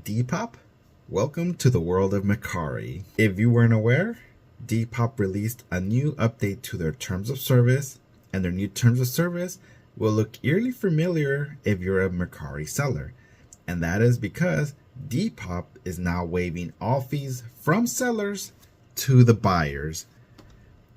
Depop? Welcome to the world of Mercari. If you weren't aware, Depop released a new update to their terms of service, and their new terms of service will look eerily familiar if you're a Mercari seller. And that is because Depop is now waiving all fees from sellers to the buyers.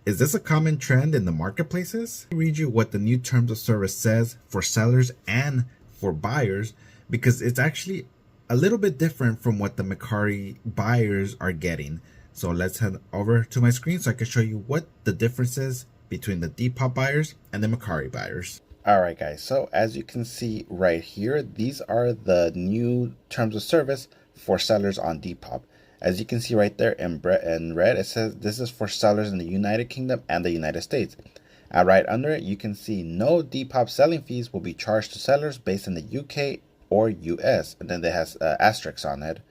Is this a common trend in the marketplaces? I'll read you what the new terms of service says for sellers and for buyers, because it's actually a little bit different from what the Mercari buyers are getting. So let's head over to my screen so I can show you what the difference is between the Depop buyers and the Mercari buyers. All right, guys. So as you can see right here, these are the new terms of service for sellers on Depop. As you can see right there in red, it says this is for sellers in the United Kingdom and the United States. And right under it, you can see no Depop selling fees will be charged to sellers based in the UK or US, and then it has asterisks on it,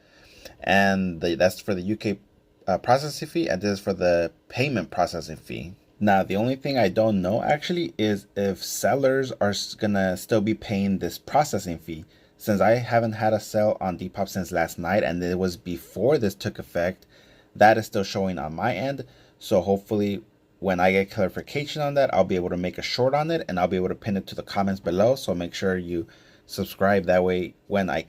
and that's for the UK processing fee, and this is for the payment processing fee. Now, the only thing I don't know actually is if sellers are gonna still be paying this processing fee, since I haven't had a sale on Depop since last night, and it was before this took effect. That is still showing on my end, so hopefully when I get clarification on that, I'll be able to make a short on it, and I'll be able to pin it to the comments below. So make sure you subscribe, that way when I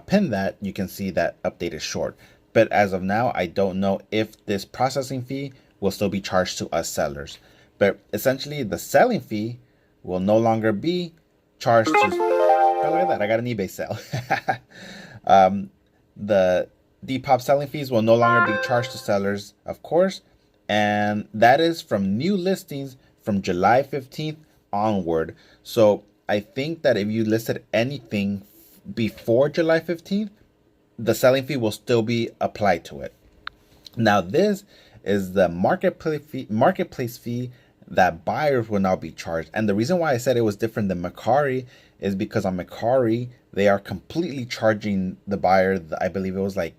pin that, you can see that updated short. But as of now, I don't know if this processing fee will still be charged to us sellers. But essentially, the selling fee will no longer be charged to... Oh, look at that, I got an eBay sale. The Depop selling fees will no longer be charged to sellers, of course, and that is from new listings from July 15th onward. So I think that if you listed anything before July 15th, the selling fee will still be applied to it. Now, this is the marketplace fee that buyers will now be charged. And the reason why I said it was different than Mercari is because on Mercari, they are completely charging the buyer, I believe it was like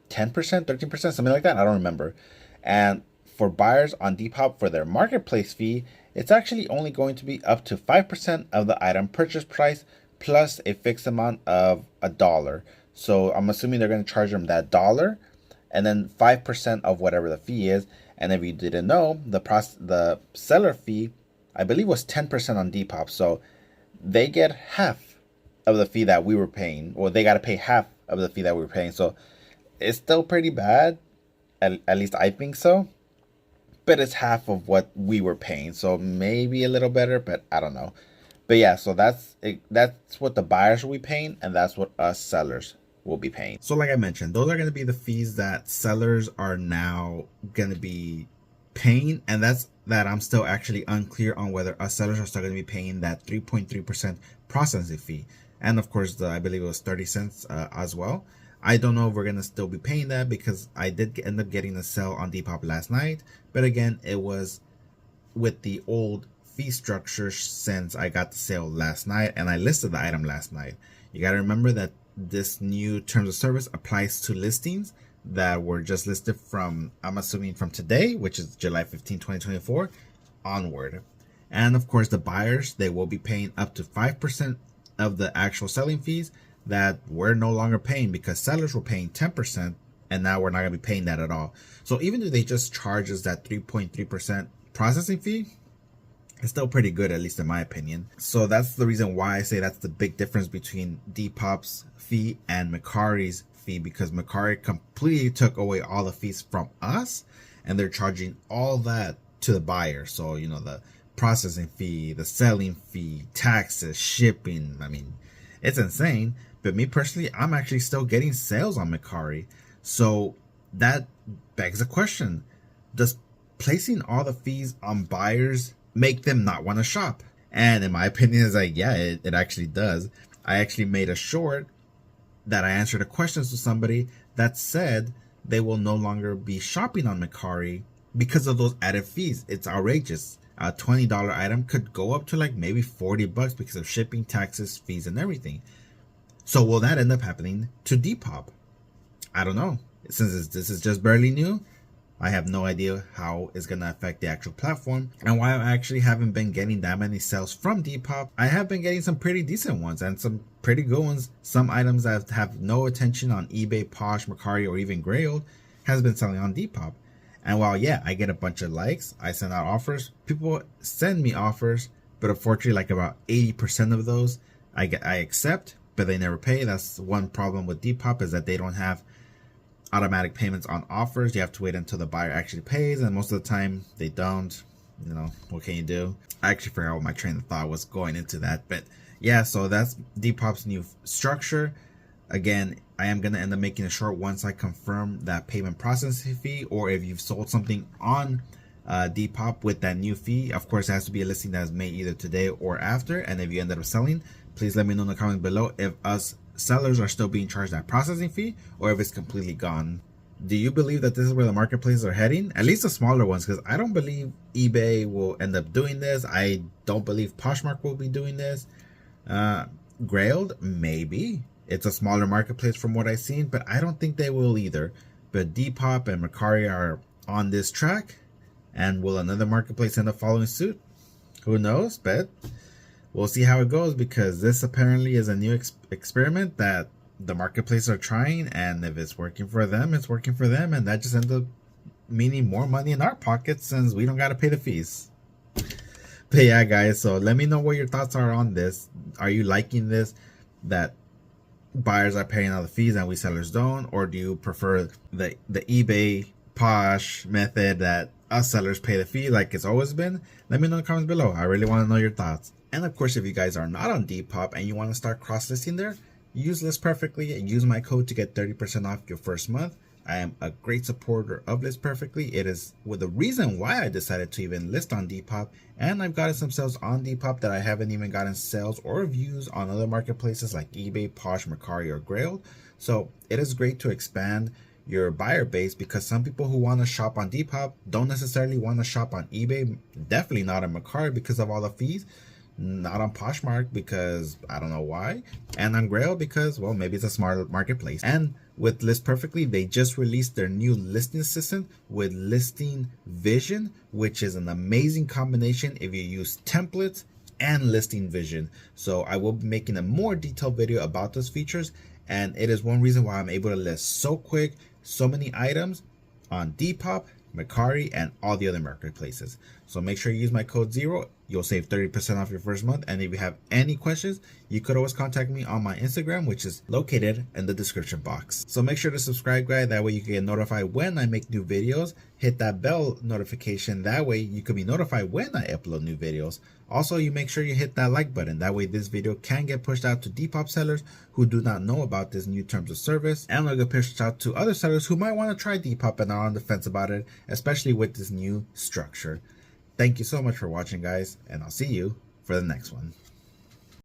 10%, 13%, something like that. I don't remember. And for buyers on Depop, for their marketplace fee, it's actually only going to be up to 5% of the item purchase price plus a fixed amount of $1. So I'm assuming they're going to charge them that $1 and then 5% of whatever the fee is. And if you didn't know, the seller fee, I believe, was 10% on Depop. So they get half of the fee that we were paying, or they got to pay half of the fee that we were paying. So it's still pretty bad. At least I think so. But it's half of what we were paying, so maybe a little better, but I don't know. But yeah, so that's what the buyers will be paying, and that's what us sellers will be paying. So like I mentioned, those are going to be the fees that sellers are now going to be paying, and that I'm still actually unclear on whether us sellers are still going to be paying that 3.3% processing fee. And of course, I believe it was 30 cents as well. I don't know if we're going to still be paying that, because I did end up getting a sale on Depop last night. But again, it was with the old fee structure since I got the sale last night and I listed the item last night. You got to remember that this new terms of service applies to listings that were just listed from, I'm assuming, from today, which is July 15, 2024 onward. And of course, the buyers, they will be paying up to 5% of the actual selling fees that we're no longer paying, because sellers were paying 10%, and now we're not going to be paying that at all. So even if they just charge us that 3.3% processing fee, it's still pretty good, at least in my opinion. So that's the reason why I say that's the big difference between Depop's fee and Mercari's fee, because Mercari completely took away all the fees from us, and they're charging all that to the buyer. So, you know, the processing fee, the selling fee, taxes, shipping, I mean, it's insane. But me personally, I'm actually still getting sales on Mercari. So that begs a question. Does placing all the fees on buyers make them not want to shop? And in my opinion, is like, yeah, it actually does. I actually made a short that I answered a question to somebody that said they will no longer be shopping on Mercari because of those added fees. It's outrageous. A $20 item could go up to like maybe $40 because of shipping, taxes, fees, and everything. So will that end up happening to Depop? I don't know. Since this is just barely new, I have no idea how it's going to affect the actual platform. And while I actually haven't been getting that many sales from Depop, I have been getting some pretty decent ones and some pretty good ones. Some items that have no attention on eBay, Posh, Mercari, or even Grailed has been selling on Depop. And while, yeah, I get a bunch of likes, I send out offers, people send me offers, but unfortunately, like about 80% of those I accept, but they never pay. That's one problem with Depop, is that they don't have automatic payments on offers. You have to wait until the buyer actually pays, and most of the time they don't. You know, what can you do? I actually forgot what my train of thought was going into that, but yeah, so that's Depop's new structure. Again, I am going to end up making a short once I confirm that payment processing fee, or if you've sold something on Depop with that new fee. Of course, it has to be a listing that is made either today or after. And if you ended up selling, please let me know in the comments below if us sellers are still being charged that processing fee or if it's completely gone. Do you believe that this is where the marketplaces are heading? At least the smaller ones, because I don't believe eBay will end up doing this. I don't believe Poshmark will be doing this. Grailed, maybe. It's a smaller marketplace from what I've seen, but I don't think they will either. But Depop and Mercari are on this track. And will another marketplace end up following suit? Who knows? But we'll see how it goes, because this apparently is a new experiment that the marketplaces are trying. And if it's working for them, it's working for them. And that just ends up meaning more money in our pockets since we don't got to pay the fees. But yeah, guys, so let me know what your thoughts are on this. Are you liking this, that buyers are paying all the fees and we sellers don't? Or do you prefer the eBay Posh method that us sellers pay the fee like it's always been? Let me know in the comments below. I really want to know your thoughts. And of course, if you guys are not on Depop and you want to start cross-listing there, use List Perfectly and use my code to get 30% off your first month. I am a great supporter of List Perfectly. It is the reason why I decided to even list on Depop, and I've gotten some sales on Depop that I haven't even gotten sales or views on other marketplaces like eBay, Posh, Mercari, or Grailed. So it is great to expand your buyer base, because some people who want to shop on Depop don't necessarily want to shop on eBay, definitely not on Mercari because of all the fees, not on Poshmark because I don't know why, and on Grail because, well, maybe it's a smart marketplace. And with List Perfectly, they just released their new listing assistant with Listing Vision, which is an amazing combination if you use templates and Listing Vision. So I will be making a more detailed video about those features, and it is one reason why I'm able to list so quick so many items on Depop, Mercari, and all the other marketplaces. So make sure you use my code ZERO. You'll save 30% off your first month. And if you have any questions, you could always contact me on my Instagram, which is located in the description box. So make sure to subscribe, guys. That way you can get notified when I make new videos. Hit that bell notification. That way you can be notified when I upload new videos. Also, you make sure you hit that like button. That way this video can get pushed out to Depop sellers who do not know about this new terms of service, and it'll get pushed out to other sellers who might want to try Depop and are on the fence about it, especially with this new structure. Thank you so much for watching, guys, and I'll see you for the next one.